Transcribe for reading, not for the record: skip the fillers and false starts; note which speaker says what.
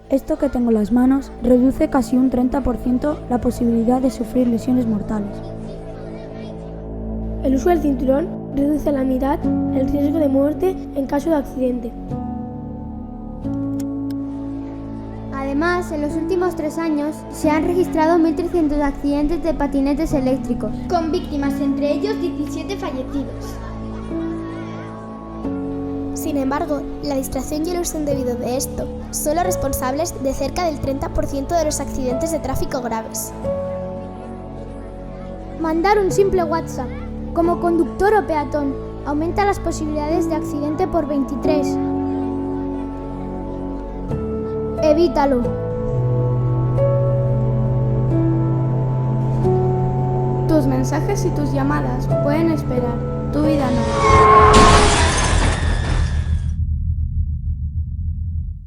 Speaker 1: Esto que tengo en las manos reduce casi un 30% la posibilidad de sufrir lesiones mortales.
Speaker 2: El uso del cinturón reduce a la mitad el riesgo de muerte en caso de accidente.
Speaker 3: Además, en los últimos 3 años se han registrado 1.300 accidentes de patinetes eléctricos, con víctimas, entre ellos 17 fallecidos.
Speaker 4: Sin embargo, la distracción y el uso indebido de esto son los responsables de cerca del 30% de los accidentes de tráfico graves.
Speaker 3: Mandar un simple WhatsApp, como conductor o peatón, aumenta las posibilidades de accidente por 23. Evítalo.
Speaker 2: Tus mensajes y tus llamadas pueden esperar, tu vida no.